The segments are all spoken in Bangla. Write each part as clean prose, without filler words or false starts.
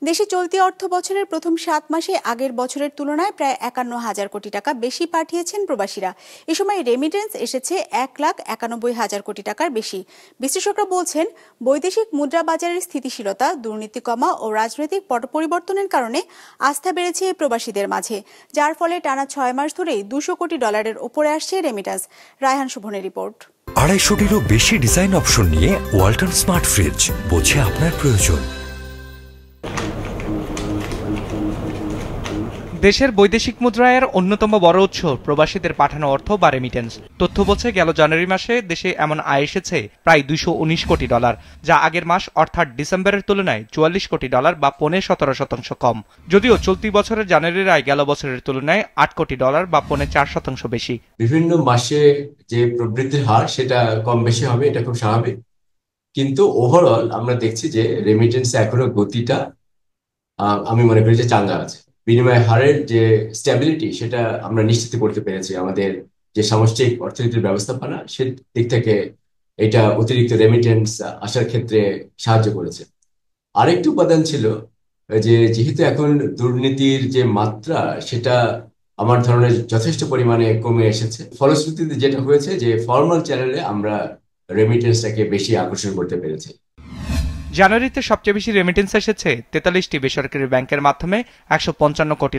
দেশে চলতি অর্থ বছরের প্রথম 7 মাসে আগের বছরের তুলনায় প্রায় 51,000 কোটি টাকা বেশি পাঠিয়েছেন প্রবাসীরা। এ সময় রেমিটেন্স এসেছে 1,91,000 কোটি টাকার বেশি। বিশ্লেষকরা বলছেন, বৈদেশিক মুদ্রা বাজারের স্থিতিশীলতা, দুর্নীতি কমা ও রাজনৈতিক পট পরিবর্তনের কারণে আস্থা বেড়েছে প্রবাসীদের মাঝে, যার ফলে টানা 6 মাস ধরেই $200 কোটি ওপরে আসছে রেমিটেন্স। রায়হান শোভনের রিপোর্ট। 250-টিরও বেশি ডিজাইন অপশন নিয়ে ওয়ালটন স্মার্ট ফ্রিজ, বোঝে আপনার প্রয়োজন। দেশের বৈদেশিক মুদ্রায়ের অন্যতম বড় উৎস প্রবাসীদের পাঠানো অর্থ বা রেমিটেন্স। তথ্য বলছে, গেল জানুয়ারি মাসে দেশে এমন আয় এসেছে প্রায় $219 কোটি, যা আগের মাস অর্থাৎ ডিসেম্বরের তুলনায় $44 কোটি বা 17.17% কম। যদিও চলতি বছরের জানুয়ারির আয় গেল বছরের তুলনায় $8 কোটি বা 4.5% বেশি। বিভিন্ন মাসে যে প্রবৃদ্ধির হার সেটা কম বেশি হবে, এটা খুব স্বাভাবিক। কিন্তু ওভারঅল আমরা দেখছি যে রেমিটেন্স এখনো গতিটা আমি মনে করি যে চাঙ্গা আছে। বিনিময় হারের যে স্ট্যাবিলিটি সেটা আমরা নিশ্চিত করতে পেরেছি। আমাদের যে সামষ্টিক অর্থনীতির ব্যবস্থাপনা সে দিক থেকে এটা অতিরিক্ত রেমিটেন্স আসার ক্ষেত্রে সাহায্য করেছে। আরেকটি উপাদান ছিল যে যেহেতু এখন দুর্নীতির যে মাত্রা সেটা আমার ধারণা যথেষ্ট পরিমাণে কমে এসেছে, ফলশ্রুতিতে যেটা হয়েছে যে ফর্মাল চ্যানেলে আমরা রেমিটেন্সটাকে বেশি আকর্ষণ করতে পেরেছি। জানুয়ারিতে সবচেয়ে বেশি রেমিটেন্স এসেছে 43টি বেসরকারি ব্যাংকের মাধ্যমে $155 কোটি।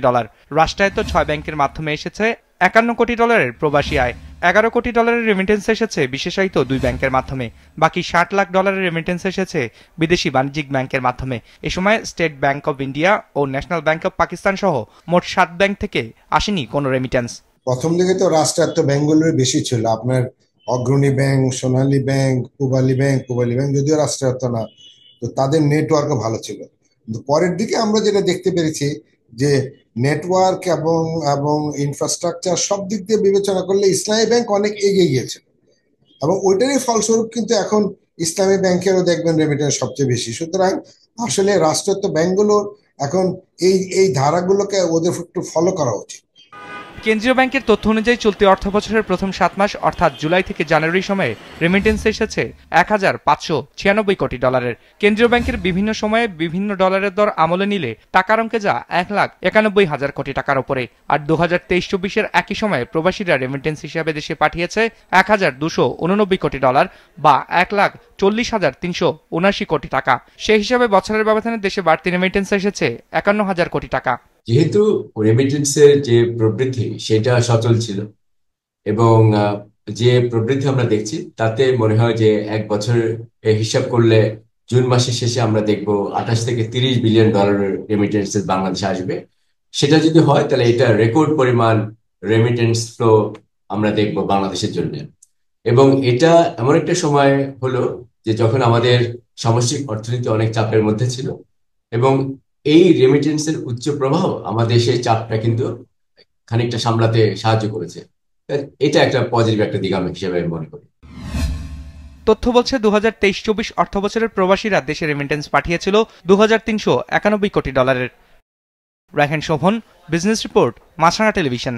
রাষ্ট্রায়ত্ত 6 ব্যাংকের মাধ্যমে এসেছে $51 কোটি প্রবাসী আয়। $11 কোটি রেমিটেন্স এসেছে বিশেষায়িত 2 ব্যাংকের মাধ্যমে। বাকি $60 লাখ রেমিটেন্স এসেছে বিদেশি বাণিজ্যিক ব্যাংকের মাধ্যমে। এ সময় স্টেট ব্যাংক অব ইন্ডিয়া ও ন্যাশনাল ব্যাংক অব পাকিস্তান সহ মোট 7 ব্যাংক থেকে আসেনি কোনো রেমিটেন্স। প্রথম দিকে তো রাষ্ট্রায়ত্ত ব্যাংকগুলোর বেশি ছিল, আপনার অগ্রণী ব্যাংক, সোনালী ব্যাংক, পূবালী ব্যাংক যদিও রাষ্ট্রায়ত্ত না, তো তাদের নেটওয়ার্কও ভালো ছিল। কিন্তু পরের দিকে আমরা যেটা দেখতে পেরেছি যে নেটওয়ার্ক এবং ইনফ্রাস্ট্রাকচার সব দিক দিয়ে বিবেচনা করলে ইসলামী ব্যাংক অনেক এগিয়ে গিয়েছে, এবং ওইটারই ফলস্বরূপ কিন্তু এখন ইসলামী ব্যাংকেরও দেখবেন রেমিটেন্স সবচেয়ে বেশি। সুতরাং আসলে রাষ্ট্রায়ত্ত ব্যাংকগুলোর এখন এই ধারাগুলোকে ওদের একটু ফলো করা উচিত। কেন্দ্রীয় ব্যাংকের তথ্য অনুযায়ী চলতি অর্থ বছরের প্রথম 7 মাস অর্থাৎ জুলাই থেকে জানুয়ারি সময়ে রেমিটেন্স এসেছে $1,596 কোটি। কেন্দ্রীয় ব্যাংকের বিভিন্ন সময়ে বিভিন্ন ডলারের দর আমলে নিলে টাকার অঙ্কে যা 1,91,000 কোটি টাকার উপরে। আর 2023-24-এর একই সময়ে প্রবাসীরা রেমিটেন্স হিসাবে দেশে পাঠিয়েছে $1,289 কোটি বা 1,40,379 কোটি টাকা। সেই হিসাবে বছরের ব্যবধানে দেশে বাড়তি রেমিটেন্স এসেছে 51,000 কোটি টাকা। যেহেতু রেমিটেন্সের যে প্রবৃদ্ধি সেটা সচল ছিল, এবং যে প্রবৃদ্ধি আমরা দেখছি তাতে মনে হয় যে এক বছর হিসাব করলে জুন মাসের শেষে আমরা দেখবো $28 থেকে $30 বিলিয়ন রেমিটেন্স বাংলাদেশে আসবে। সেটা যদি হয় তাহলে এটা রেকর্ড পরিমাণ রেমিটেন্স ফ্লো আমরা দেখবো বাংলাদেশের জন্য। এবং এটা এমন একটা সময় হলো যে যখন আমাদের সামষ্টিক অর্থনীতি অনেক চাপের মধ্যে ছিল, এবং এই রেমিটেন্সের উচ্চ প্রবাহ আমাদের সেই চাপটা কিন্তু খানিকটা সামলাতে সাহায্য করেছে। এটা একটা পজিটিভ একটা দিক আমি হিসেবে মনে করি। তথ্য বলছে 2023-24 অর্থ বছরের প্রবাসীরা দেশে রেমিটেন্স পাঠিয়েছিল $2,391 কোটি। রায়হান শোভন, বিজনেস রিপোর্ট, মাছরাঙা টেলিভিশন।